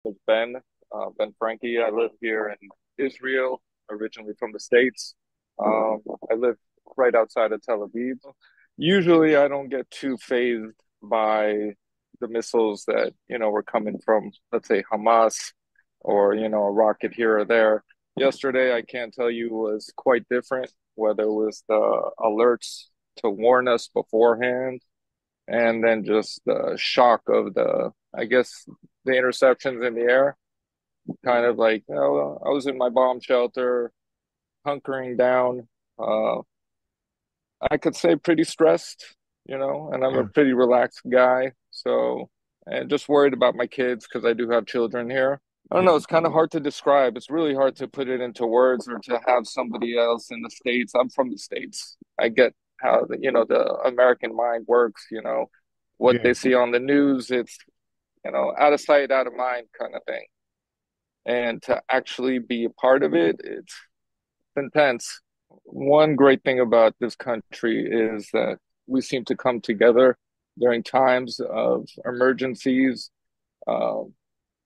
is Ben Francke. I live here in Israel, originally from the States. I live right outside of Tel Aviv. Usually, I don't get too fazed by the missiles that, were coming from, let's say, Hamas or, a rocket here or there. Yesterday, I can't tell you, was quite different, whether it was the alerts to warn us beforehand and then just the shock of I guess, the interceptions in the air. Kind of like, I was in my bomb shelter, hunkering down. Uh, I could say pretty stressed, and I'm a Yeah. pretty relaxed guy. So, and just worried about my kids because I do have children here. I don't Yeah. know. It's kind of hard to describe. It's really hard to put it into words or to have somebody else in the States. I'm from the States. I get how the American mind works, what Yeah. they see on the news. It's, out of sight, out of mind kind of thing. And to actually be a part of it, it's intense. One great thing about this country is that we seem to come together during times of emergencies. Um,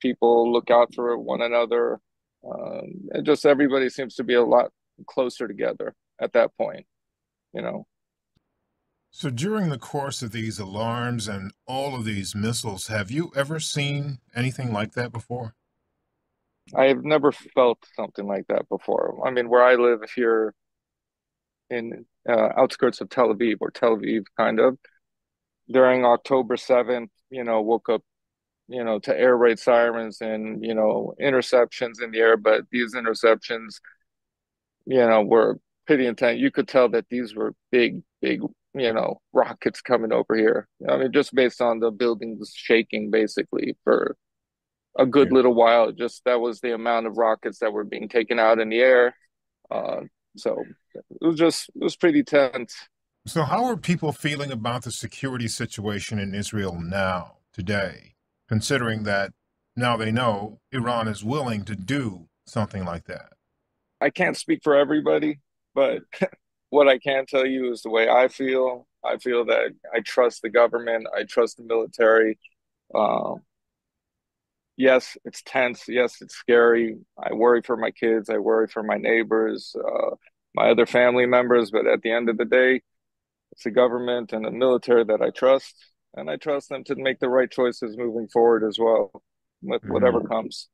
People look out for one another. And just everybody seems to be a lot closer together at that point. So during the course of these alarms and all of these missiles, have you ever seen anything like that before? I have never felt something like that before. I mean, where I live here in outskirts of Tel Aviv, or Tel Aviv kind of, during October 7th, woke up, to air raid sirens and, interceptions in the air. But these interceptions, were pretty intense. You could tell that these were big, big, rockets coming over here. I mean, just based on the buildings shaking basically for a good Yeah. little while. Just that was the amount of rockets that were being taken out in the air. Uh, so it was pretty tense. So how are people feeling about the security situation in Israel now, today, considering that now they know Iran is willing to do something like that? I can't speak for everybody, but what I can tell you is the way I feel. I feel that I trust the government. I trust the military. Um, yes, it's tense. Yes, it's scary. I worry for my kids. I worry for my neighbors, my other family members. But at the end of the day, it's the government and the military that I trust, and I trust them to make the right choices moving forward as well, with whatever Mhm. comes.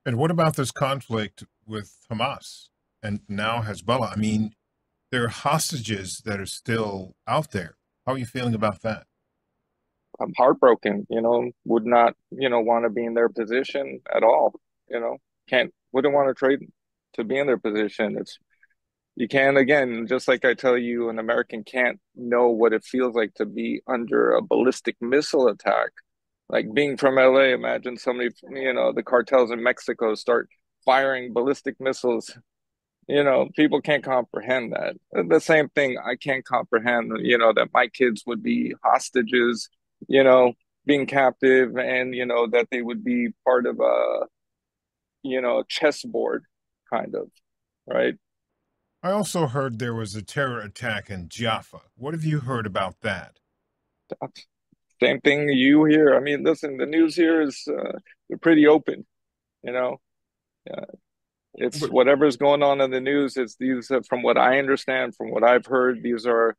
And what about this conflict with Hamas and now Hezbollah? I mean, there are hostages that are still out there. How are you feeling about that? I'm heartbroken, would not, want to be in their position at all, wouldn't want to trade to be in their position. You can, again, just like I tell you, an American can't know what it feels like to be under a ballistic missile attack. Like being from LA, imagine somebody, the cartels in Mexico start firing ballistic missiles. People can't comprehend that. The same thing, I can't comprehend, that my kids would be hostages, you know, being captive, and, that they would be part of a chessboard kind of, right? I also heard there was a terror attack in Jaffa. What have you heard about that? Same thing you hear. I mean, listen, the news here is they're pretty open, you know. Uh, it's But, whatever's going on in the news. It's these, from what I understand, from what I've heard, these are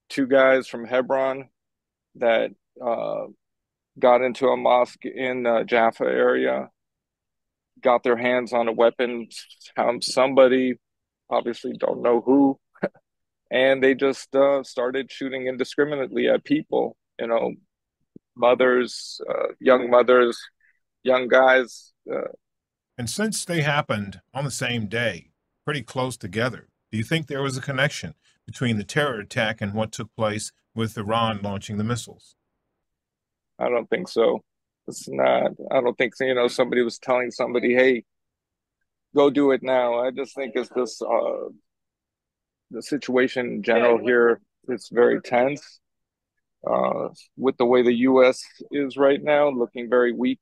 two guys from Hebron that uh, got into a mosque in Jaffa area, got their hands on a weapon. Somebody, obviously don't know who, and they just started shooting indiscriminately at people. Mothers, young guys. and since they happened on the same day, pretty close together, do you think there was a connection between the terror attack and what took place with Iran launching the missiles? I don't think so. It's not. I don't think so. Somebody was telling somebody, "Hey, go do it now." I just think it's just the situation in general here is very tense. With the way the U.S. is right now, looking very weak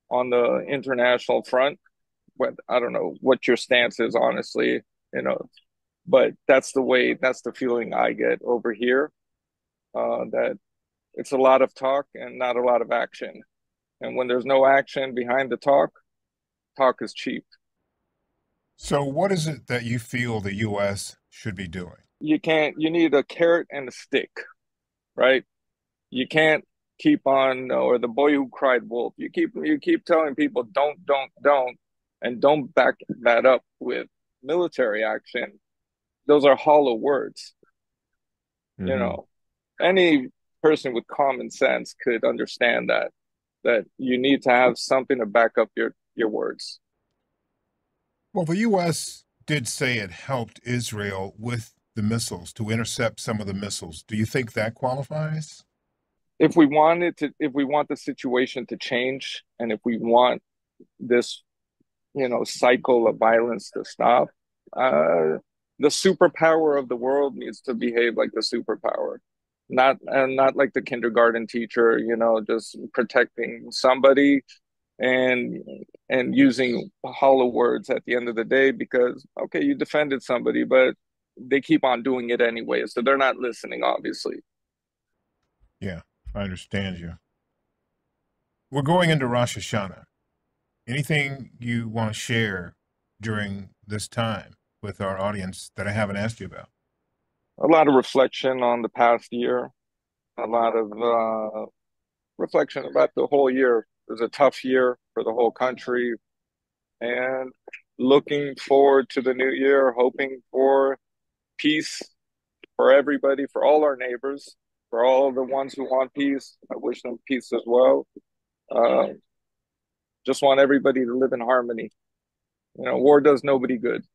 on the international front. But I don't know what your stance is, honestly. You know, but that's the feeling I get over here. That it's a lot of talk and not a lot of action. And when there's no action behind the talk, talk is cheap. So, what is it that you feel the U.S. should be doing? You need a carrot and a stick, right? You can't keep on, or the boy who cried wolf. You keep telling people don't, and don't back that up with military action. Those are hollow words. You Hmm. know, any person with common sense could understand that you need to have something to back up your words. Well, the U.S. did say it helped Israel with the missiles to intercept some of the missiles. Do you think that qualifies? If we want the situation to change, and if we want this, cycle of violence to stop, uh, the superpower of the world needs to behave like the superpower, not like the kindergarten teacher, just protecting somebody and using hollow words at the end of the day because okay, you defended somebody, but they keep on doing it anyway, so they're not listening, obviously. Yeah, I understand you. We're going into Rosh Hashanah. Anything you want to share during this time with our audience that I haven't asked you about? A lot of reflection on the past year, a lot of reflection about the whole year. It was a tough year for the whole country, and looking forward to the new year, hoping for peace for everybody, for all our neighbors, for all the ones who want peace. I wish them peace as well. Uh, just want everybody to live in harmony. War does nobody good.